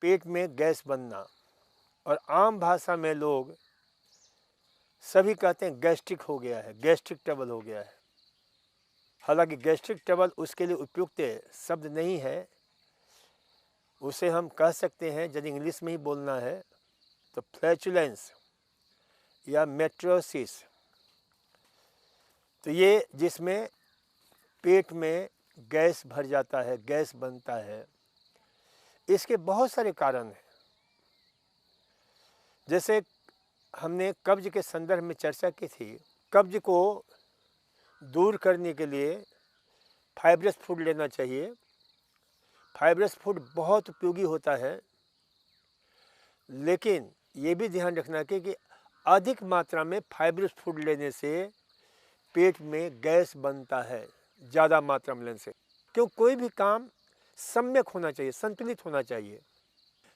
पेट में गैस बनना, और आम भाषा में लोग सभी कहते हैं गैस्ट्रिक हो गया है, गैस्ट्रिक ट्रबल हो गया है। हालांकि गैस्ट्रिक ट्रबल उसके लिए उपयुक्त शब्द नहीं है, उसे हम कह सकते हैं, यदि इंग्लिश में ही बोलना है तो फ्लैचुलेंस या मेट्रोसिस। तो ये जिसमें पेट में गैस भर जाता है, गैस बनता है, इसके बहुत सारे कारण हैं। जैसे हमने कब्ज के संदर्भ में चर्चा की थी, कब्ज को दूर करने के लिए फाइब्रस फूड लेना चाहिए। फाइब्रस फूड बहुत उपयोगी होता है, लेकिन ये भी ध्यान रखना कि अधिक मात्रा में फाइब्रस फूड लेने से पेट में गैस बनता है, ज़्यादा मात्रा में लेने से। क्यों, कोई भी काम सम्यक होना चाहिए, संतुलित होना चाहिए।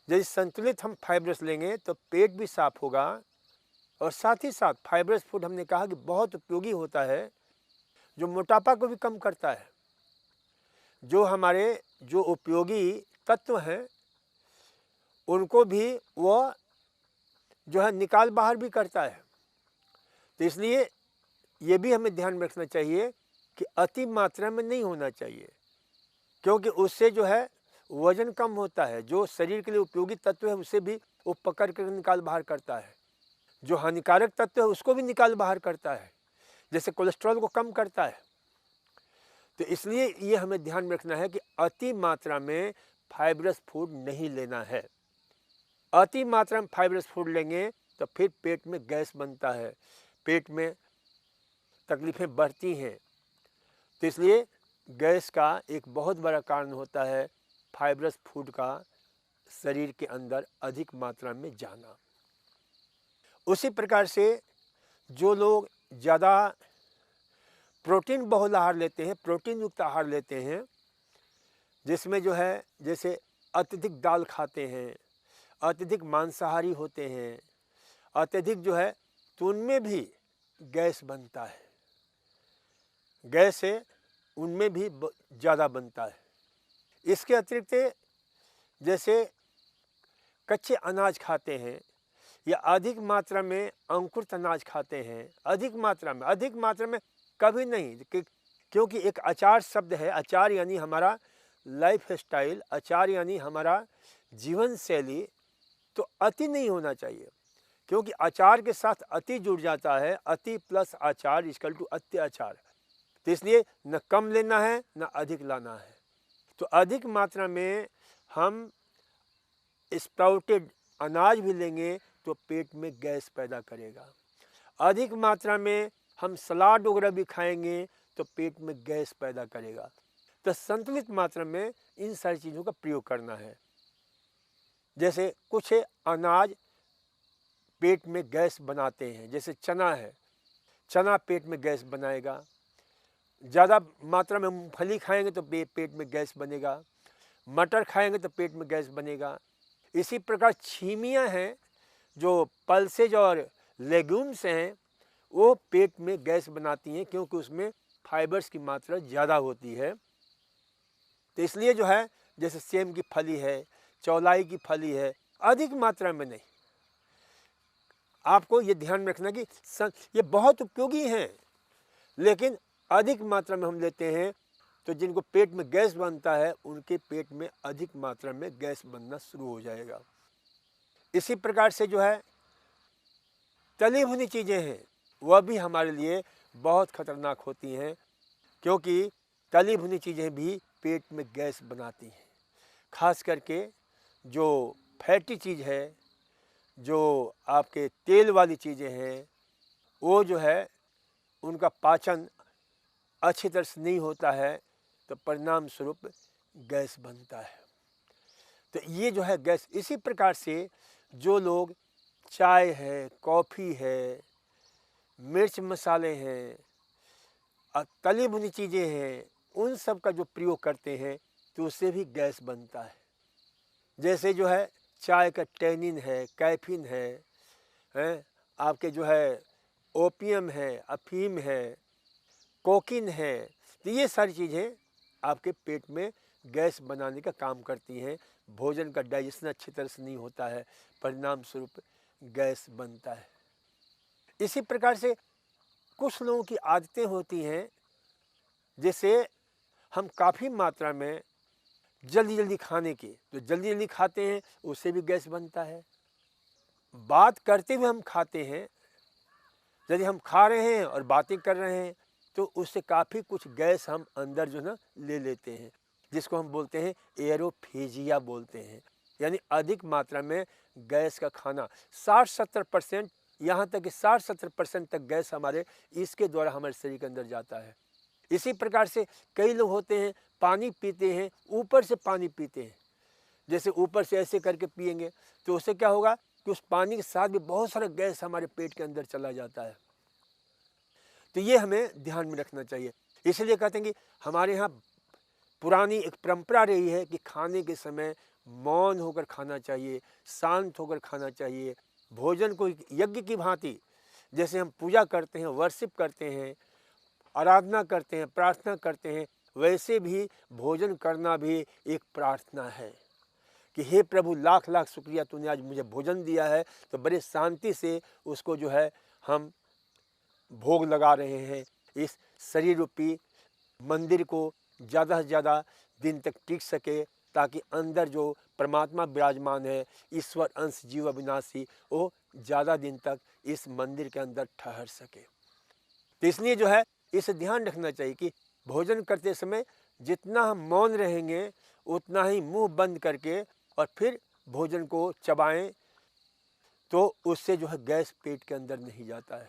यदि संतुलित हम फाइब्रस लेंगे तो पेट भी साफ होगा, और साथ ही साथ फाइब्रस फूड हमने कहा कि बहुत उपयोगी होता है, जो मोटापा को भी कम करता है। जो हमारे जो उपयोगी तत्व हैं उनको भी वह जो है निकाल बाहर भी करता है। तो इसलिए ये भी हमें ध्यान में रखना चाहिए कि अति मात्रा में नहीं होना चाहिए, क्योंकि उससे जो है वजन कम होता है। जो शरीर के लिए उपयोगी तत्व है उसे भी वो पकड़ कर निकाल बाहर करता है, जो हानिकारक तत्व है उसको भी निकाल बाहर करता है, जैसे कोलेस्ट्रॉल को कम करता है। तो इसलिए ये हमें ध्यान में रखना है कि अति मात्रा में फाइब्रस फूड नहीं लेना है। अति मात्रा में फाइब्रस फूड लेंगे तो फिर पेट में गैस बनता है, पेट में तकलीफ़ें बढ़ती हैं। तो इसलिए गैस का एक बहुत बड़ा कारण होता है फाइब्रस फूड का शरीर के अंदर अधिक मात्रा में जाना। उसी प्रकार से जो लोग ज़्यादा प्रोटीन बहुल आहार लेते हैं, प्रोटीन युक्त आहार लेते हैं, जिसमें जो है जैसे अत्यधिक दाल खाते हैं, अत्यधिक मांसाहारी होते हैं, अत्यधिक जो है, तो उनमें भी गैस बनता है। गैस से उनमें भी ज़्यादा बनता है। इसके अतिरिक्त जैसे कच्चे अनाज खाते हैं या अधिक मात्रा में अंकुरित अनाज खाते हैं, अधिक मात्रा में कभी नहीं, क्योंकि एक आचार शब्द है, आचार यानी हमारा लाइफ स्टाइल, आचार यानी हमारा जीवन शैली। तो अति नहीं होना चाहिए, क्योंकि आचार के साथ अति जुड़ जाता है, अति प्लस आचार इक्वल टू अत्याचार। तो इसलिए न कम लेना है न अधिक लाना है। तो अधिक मात्रा में हम स्प्राउटेड अनाज भी लेंगे तो पेट में गैस पैदा करेगा। अधिक मात्रा में हम सलाद वगैरह भी खाएंगे तो पेट में गैस पैदा करेगा। तो संतुलित मात्रा में इन सारी चीज़ों का प्रयोग करना है। जैसे कुछ अनाज पेट में गैस बनाते हैं, जैसे चना है, चना पेट में गैस बनाएगा। ज़्यादा मात्रा में मूंगफली खाएंगे तो पेट में गैस बनेगा, मटर खाएंगे तो पेट में गैस बनेगा। इसी प्रकार छीमियाँ हैं, जो पल्सेज और लेग्यूम्स हैं, वो पेट में गैस बनाती हैं, क्योंकि उसमें फाइबर्स की मात्रा ज़्यादा होती है। तो इसलिए जो है, जैसे सेम की फली है, चौलाई की फली है, अधिक मात्रा में नहीं। आपको ये ध्यान रखना कि ये बहुत उपयोगी हैं, लेकिन अधिक मात्रा में हम लेते हैं तो जिनको पेट में गैस बनता है उनके पेट में अधिक मात्रा में गैस बनना शुरू हो जाएगा। इसी प्रकार से जो है तली भुनी चीज़ें हैं, वह भी हमारे लिए बहुत खतरनाक होती हैं, क्योंकि तली भुनी चीज़ें भी पेट में गैस बनाती हैं। खास करके जो फैटी चीज़ है, जो आपके तेल वाली चीज़ें हैं, वो जो है उनका पाचन अच्छी तरह से नहीं होता है, तो परिणाम स्वरूप गैस बनता है। तो ये जो है गैस। इसी प्रकार से जो लोग चाय है, कॉफ़ी है, मिर्च मसाले हैं, तली भुनी चीज़ें हैं, उन सब का जो प्रयोग करते हैं तो उससे भी गैस बनता है। जैसे जो है चाय का टैनिन है, कैफीन है, आपके जो है ओपियम है, अफीम है, कोकीन है, तो ये सारी चीज़ें आपके पेट में गैस बनाने का काम करती हैं। भोजन का डाइजेशन अच्छी तरह से नहीं होता है, परिणाम स्वरूप गैस बनता है। इसी प्रकार से कुछ लोगों की आदतें होती हैं, जैसे हम काफ़ी मात्रा में जल्दी जल्दी खाने की, तो जल्दी जल्दी खाते हैं, उससे भी गैस बनता है। बात करते हुए हम खाते हैं, यदि हम खा रहे हैं और बातें कर रहे हैं तो उससे काफ़ी कुछ गैस हम अंदर जो ना ले लेते हैं, जिसको हम बोलते हैं एरोफेजिया बोलते हैं। यानी अधिक मात्रा में गैस का खाना 60-70%, यहाँ तक कि 60-70% तक गैस हमारे इसके द्वारा हमारे शरीर के अंदर जाता है। इसी प्रकार से कई लोग होते हैं, पानी पीते हैं, ऊपर से पानी पीते हैं, जैसे ऊपर से ऐसे करके पिएंगे तो उससे क्या होगा कि उस पानी के साथ भी बहुत सारा गैस हमारे पेट के अंदर चला जाता है। तो ये हमें ध्यान में रखना चाहिए। इसलिए कहते हैं कि हमारे यहाँ पुरानी एक परंपरा रही है कि खाने के समय मौन होकर खाना चाहिए, शांत होकर खाना चाहिए। भोजन को यज्ञ की भांति, जैसे हम पूजा करते हैं, वर्शिप करते हैं, आराधना करते हैं, प्रार्थना करते हैं, वैसे भी भोजन करना भी एक प्रार्थना है कि हे प्रभु, लाख लाख शुक्रिया, तूने आज मुझे भोजन दिया है। तो बड़े शांति से उसको जो है हम भोग लगा रहे हैं। इस शरीर रूपी मंदिर को ज़्यादा से ज़्यादा दिन तक टिक सके, ताकि अंदर जो परमात्मा विराजमान है, ईश्वर अंश जीव अविनाशी, वो ज़्यादा दिन तक इस मंदिर के अंदर ठहर सके। तो इसलिए जो है इसे ध्यान रखना चाहिए कि भोजन करते समय जितना हम मौन रहेंगे उतना ही मुंह बंद करके और फिर भोजन को चबाएं, तो उससे जो है गैस पेट के अंदर नहीं जाता है।